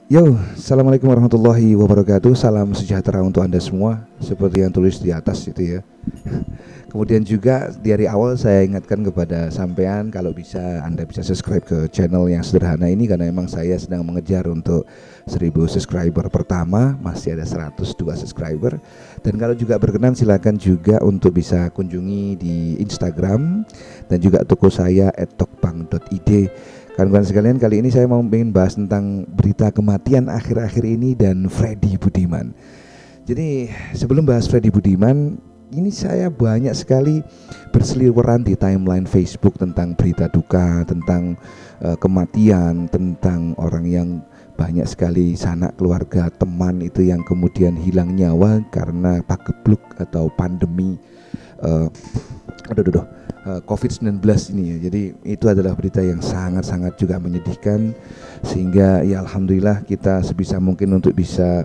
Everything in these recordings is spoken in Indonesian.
Yo, assalamualaikum warahmatullahi wabarakatuh. Salam sejahtera untuk Anda semua, seperti yang tulis di atas itu ya. Kemudian juga dari awal saya ingatkan kepada sampean, kalau bisa Anda bisa subscribe ke channel yang sederhana ini, karena memang saya sedang mengejar untuk 1000 subscriber pertama, masih ada 102 subscriber. Dan kalau juga berkenan silakan juga untuk bisa kunjungi di Instagram dan juga toko saya @tokbang.id. Kawan-kawan sekalian, kali ini saya mau ingin bahas tentang berita kematian akhir-akhir ini dan Freddy Budiman. Jadi sebelum bahas Freddy Budiman, ini saya banyak sekali berseliweran di timeline Facebook tentang berita duka, tentang kematian, tentang orang yang banyak sekali sanak keluarga, teman itu yang kemudian hilang nyawa karena pagebluk atau pandemi COVID-19 ini ya. Jadi itu adalah berita yang sangat-sangat juga menyedihkan, sehingga ya alhamdulillah kita sebisa mungkin untuk bisa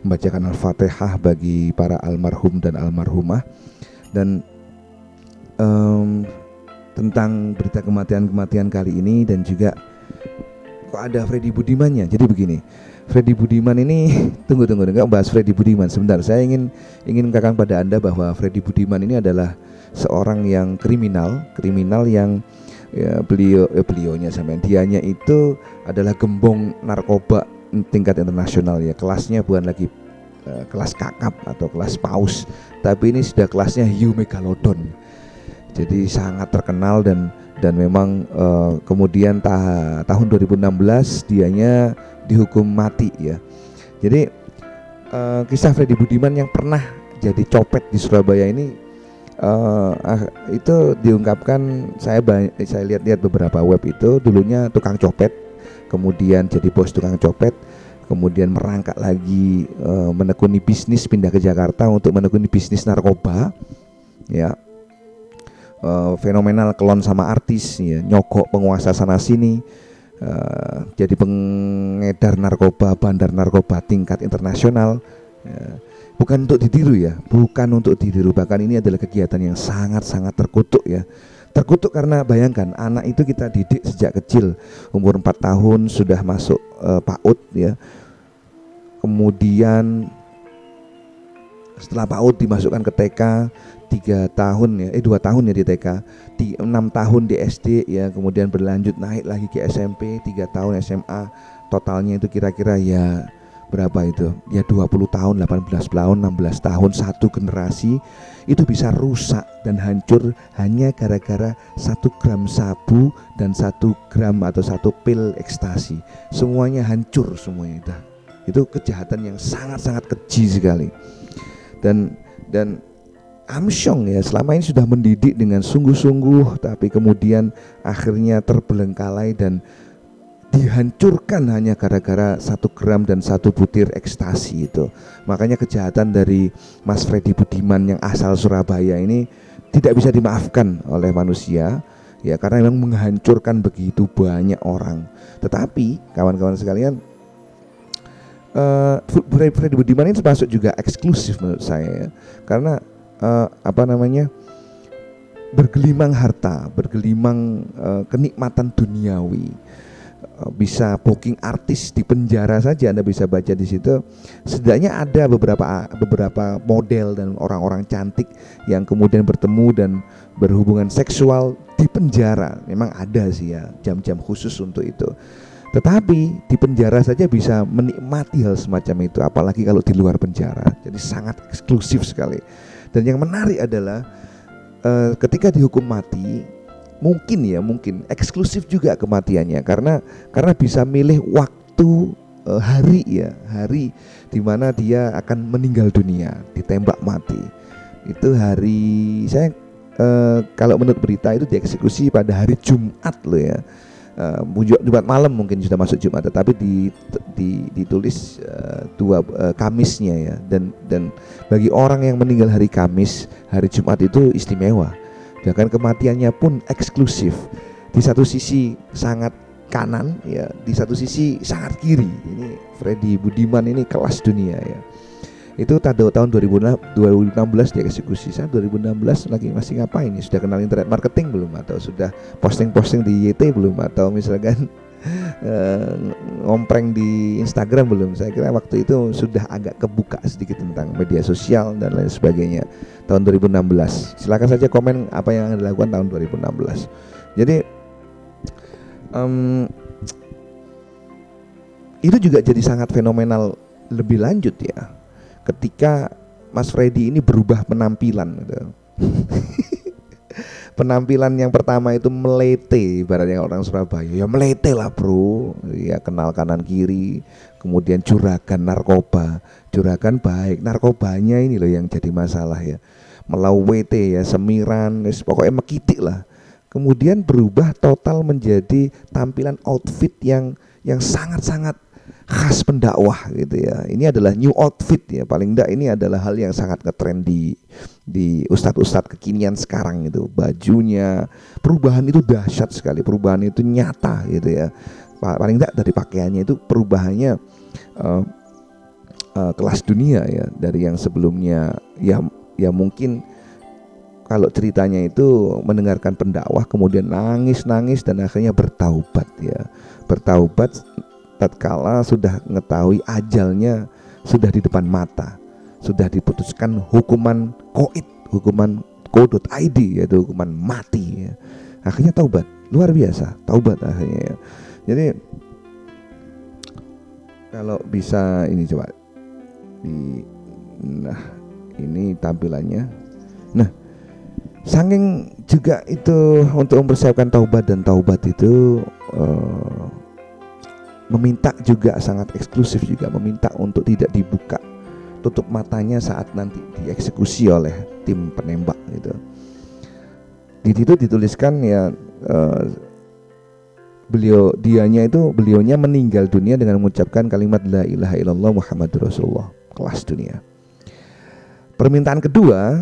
membacakan Al-Fatihah bagi para almarhum dan almarhumah. Dan tentang berita kematian kali ini, dan juga kok ada Freddy Budimannya. Jadi begini, Freddy Budiman ini enggak bahas Freddy Budiman sebentar. Saya ingin mengatakan pada Anda bahwa Freddy Budiman ini adalah seorang yang kriminal yang ya, beliaunya sampai dianya itu adalah gembong narkoba tingkat internasional ya. Kelasnya bukan lagi kelas kakap atau kelas paus, tapi ini sudah kelasnya hiu megalodon. Jadi sangat terkenal dan memang kemudian tahun 2016 dianya dihukum mati ya. Jadi kisah Freddy Budiman yang pernah jadi copet di Surabaya ini itu diungkapkan, saya lihat beberapa web itu, dulunya tukang copet, kemudian jadi bos tukang copet, kemudian merangkak lagi menekuni bisnis, pindah ke Jakarta untuk menekuni bisnis narkoba ya. Fenomenal, kelon sama artis ya, nyogok penguasa sana sini, jadi pengedar narkoba, bandar narkoba tingkat internasional ya. Bukan untuk ditiru ya, bahkan ini adalah kegiatan yang sangat-sangat terkutuk ya. Terkutuk karena bayangkan, anak itu kita didik sejak kecil, umur 4 tahun sudah masuk PAUD ya. Kemudian setelah PAUD dimasukkan ke TK 2 tahun ya di TK, 6 tahun di SD ya, kemudian berlanjut naik lagi ke SMP, 3 tahun SMA, totalnya itu kira-kira ya berapa itu? Ya 20 tahun, 18 tahun, 16 tahun, satu generasi itu bisa rusak dan hancur hanya gara-gara 1 gram sabu dan 1 gram atau 1 pil ekstasi. Semuanya hancur semuanya itu kejahatan yang sangat-sangat keji sekali. Dan Amsyong ya selama ini sudah mendidik dengan sungguh-sungguh, tapi kemudian akhirnya terbelengkalai dan dihancurkan hanya gara-gara 1 gram dan 1 butir ekstasi itu. Makanya kejahatan dari Mas Freddy Budiman yang asal Surabaya ini tidak bisa dimaafkan oleh manusia ya, karena memang menghancurkan begitu banyak orang. Tetapi kawan-kawan sekalian, Freddy Budiman ini termasuk juga eksklusif menurut saya ya, karena bergelimang harta, bergelimang kenikmatan duniawi. Bisa booking artis di penjara saja, Anda bisa baca di situ. Setidaknya ada beberapa model dan orang-orang cantik yang kemudian bertemu dan berhubungan seksual di penjara. Memang ada sih ya jam-jam khusus untuk itu. Tetapi di penjara saja bisa menikmati hal semacam itu, apalagi kalau di luar penjara. Jadi sangat eksklusif sekali. Dan yang menarik adalah ketika dihukum mati, mungkin eksklusif juga kematiannya, karena bisa milih waktu, hari di mana dia akan meninggal dunia, ditembak mati. Itu hari saya kalau menurut berita itu dieksekusi pada hari Jumat loh ya. Jumat malam mungkin sudah masuk Jumat, tetapi ditulis Kamisnya ya. Dan bagi orang yang meninggal hari Kamis, hari Jumat itu istimewa. Bahkan kematiannya pun eksklusif. Di satu sisi sangat kanan ya, di satu sisi sangat kiri. Ini Freddy Budiman ini kelas dunia ya. Itu tahun 2016 dia eksekusi. Saya 2016 lagi masih ngapain nih? Sudah kenal internet marketing belum? Atau sudah posting-posting di YT belum? Atau misalkan ngompreng di Instagram belum. Saya kira waktu itu sudah agak kebuka sedikit tentang media sosial dan lain sebagainya tahun 2016. Silakan saja komen apa yang dilakukan tahun 2016. Jadi itu juga jadi sangat fenomenal lebih lanjut ya, ketika Mas Freddy ini berubah penampilan gitu. Penampilan yang pertama itu melete, ibaratnya orang Surabaya, ya melete lah bro, ya kenal kanan kiri, kemudian juragan narkoba, juragan baik, narkobanya ini loh yang jadi masalah ya, melau WT ya, semiran, pokoknya mekitik lah. Kemudian berubah total menjadi tampilan outfit yang sangat-sangat khas pendakwah gitu ya. Ini adalah new outfit ya, paling enggak ini adalah hal yang sangat ngetrend di ustadz-ustadz kekinian sekarang itu. Bajunya, perubahan itu dahsyat sekali, perubahan itu nyata gitu ya. Paling enggak dari pakaiannya itu perubahannya kelas dunia ya, dari yang sebelumnya ya mungkin kalau ceritanya itu mendengarkan pendakwah kemudian nangis dan akhirnya bertaubat ya. Bertaubat tatkala sudah mengetahui ajalnya sudah di depan mata, sudah diputuskan hukuman qaid, hukuman qod.id, yaitu hukuman mati ya. Akhirnya taubat, luar biasa taubat akhirnya ya. Jadi kalau bisa ini coba nah ini tampilannya. Nah, saking juga itu untuk mempersiapkan taubat, dan taubat itu meminta juga sangat eksklusif, juga meminta untuk tidak dibuka tutup matanya saat nanti dieksekusi oleh tim penembak gitu. Di situ dituliskan ya beliaunya meninggal dunia dengan mengucapkan kalimat la ilaha illallah Muhammadur Rasulullah, kelas dunia. Permintaan kedua,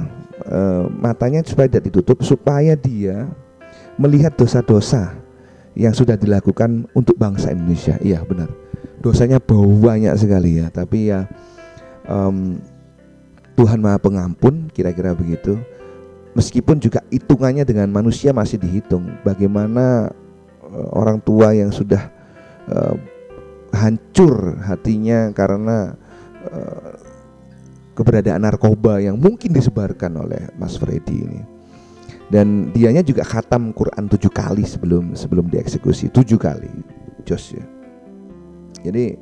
matanya supaya tidak ditutup supaya dia melihat dosa-dosa yang sudah dilakukan untuk bangsa Indonesia. Iya benar, dosanya banyak sekali ya, tapi ya Tuhan Maha Pengampun, kira-kira begitu. Meskipun juga hitungannya dengan manusia masih dihitung. Bagaimana orang tua yang sudah hancur hatinya karena keberadaan narkoba yang mungkin disebarkan oleh Mas Freddy ini. Dan dianya juga khatam Quran 7 kali sebelum dieksekusi, 7 kali, jos ya. Jadi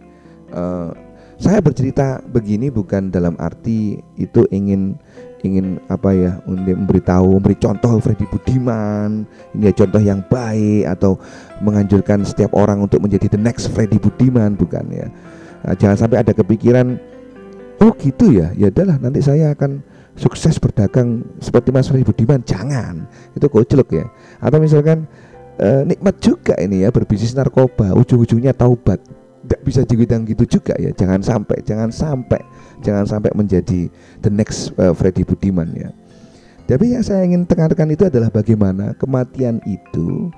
saya bercerita begini bukan dalam arti itu ingin apa ya, memberi contoh Freddy Budiman, ini ya contoh yang baik, atau menganjurkan setiap orang untuk menjadi the next Freddy Budiman, bukan ya. Jangan sampai ada kepikiran, oh gitu ya, ya adalah nanti saya akan sukses berdagang seperti Mas Freddy Budiman. Jangan, itu gojlok ya. Atau misalkan nikmat juga ini ya berbisnis narkoba, ujung-ujungnya taubat. Tidak bisa dibilang gitu juga ya. Jangan sampai menjadi the next Freddy Budiman ya. Tapi yang saya ingin tekankan itu adalah bagaimana kematian itu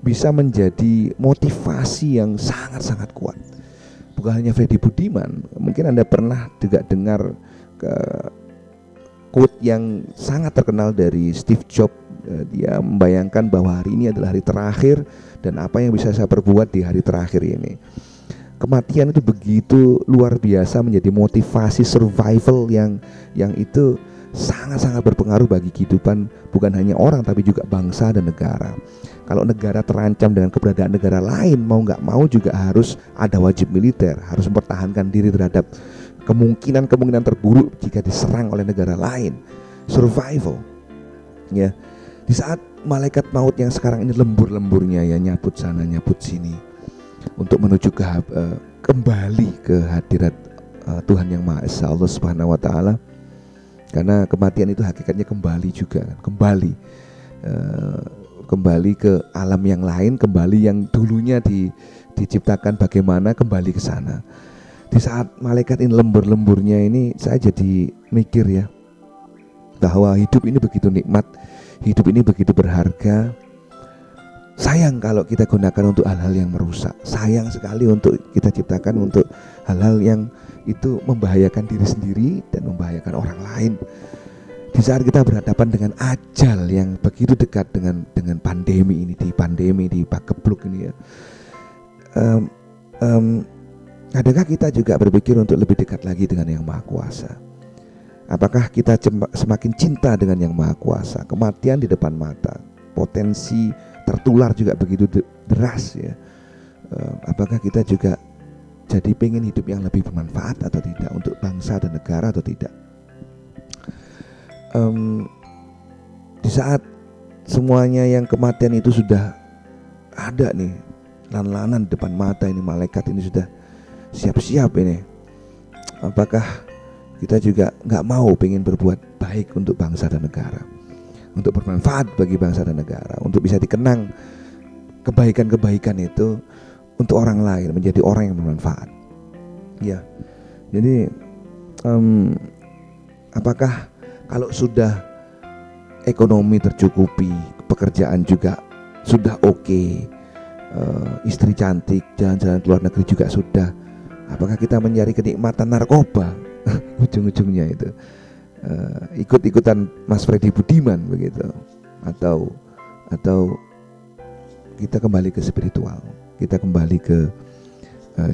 bisa menjadi motivasi yang sangat-sangat kuat. Bukan hanya Freddy Budiman, mungkin Anda pernah juga dengar quote yang sangat terkenal dari Steve Jobs. Dia membayangkan bahwa hari ini adalah hari terakhir, dan apa yang bisa saya perbuat di hari terakhir ini. Kematian itu begitu luar biasa menjadi motivasi survival yang itu sangat-sangat berpengaruh bagi kehidupan bukan hanya orang tapi juga bangsa dan negara. Kalau negara terancam dengan keberadaan negara lain, mau nggak mau juga harus ada wajib militer, harus mempertahankan diri terhadap kemungkinan terburuk jika diserang oleh negara lain. Survival ya. Di saat malaikat maut yang sekarang ini lembur-lemburnya ya, nyabut sana nyabut sini untuk menuju kembali ke hadirat Tuhan yang Maha Esa, Allah Subhanahu wa taala. Karena kematian itu hakikatnya kembali juga, kembali ke alam yang lain, kembali yang dulunya diciptakan bagaimana, kembali ke sana. Di saat malaikat ini lembur-lemburnya ini, saya jadi mikir ya, bahwa hidup ini begitu nikmat, hidup ini begitu berharga. Sayang kalau kita gunakan untuk hal-hal yang merusak. Sayang sekali untuk kita ciptakan untuk hal-hal yang itu membahayakan diri sendiri dan membahayakan orang lain. Di saat kita berhadapan dengan ajal yang begitu dekat dengan pandemi ini, di Pagebluk ini ya, um, um, adakah kita juga berpikir untuk lebih dekat lagi dengan Yang Maha Kuasa? Apakah kita semakin cinta dengan Yang Maha Kuasa? Kematian di depan mata, potensi tertular juga begitu deras ya. Apakah kita juga jadi pengen hidup yang lebih bermanfaat atau tidak untuk bangsa dan negara atau tidak? Di saat semuanya yang kematian itu sudah ada nih, lan-lanan depan mata ini, malaikat ini sudah siap-siap ini, apakah kita juga nggak mau pengen berbuat baik untuk bangsa dan negara, untuk bermanfaat bagi bangsa dan negara, untuk bisa dikenang kebaikan-kebaikan itu untuk orang lain, menjadi orang yang bermanfaat. Ya, jadi apakah kalau sudah ekonomi tercukupi, pekerjaan juga sudah oke, istri cantik, jalan-jalan ke luar negeri juga sudah, apakah kita mencari kenikmatan narkoba? Ujung-ujungnya itu ikut-ikutan Mas Freddy Budiman begitu, atau kita kembali ke spiritual, kita kembali ke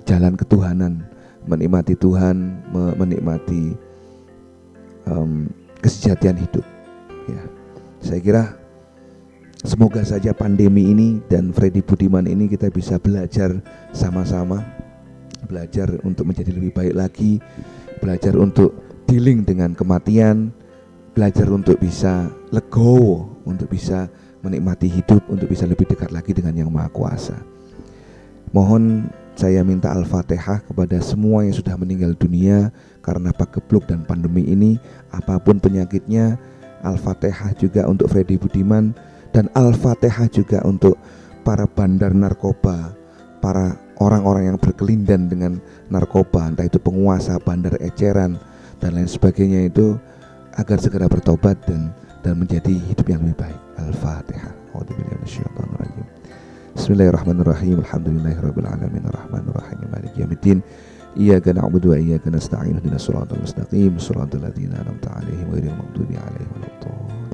jalan ketuhanan, menikmati Tuhan, menikmati kesejatian hidup ya. Saya kira semoga saja pandemi ini dan Freddy Budiman ini kita bisa belajar sama-sama, belajar untuk menjadi lebih baik lagi, belajar untuk dealing dengan kematian, belajar untuk bisa legowo, untuk bisa menikmati hidup, untuk bisa lebih dekat lagi dengan Yang Maha Kuasa. Mohon saya minta Al-Fatihah kepada semua yang sudah meninggal dunia karena pagebluk dan pandemi ini, apapun penyakitnya. Al-Fatihah juga untuk Freddy Budiman, dan Al-Fatihah juga untuk para bandar narkoba, para orang-orang yang berkelindan dengan narkoba, entah itu penguasa, bandar eceran dan lain sebagainya itu, agar segera bertobat dan menjadi hidup yang lebih baik. Al-Fatihah. Bismillahirrahmanirrahim. Alhamdulillahirabbil alamin arrahmanir rahim maliki yaumiddin. Iyyaka na'budu wa iyyaka nasta'in ihdinas siratal mustaqim, siratal ladzina an'amta 'alaihim ghairil maghdubi 'alaihim waladdallin.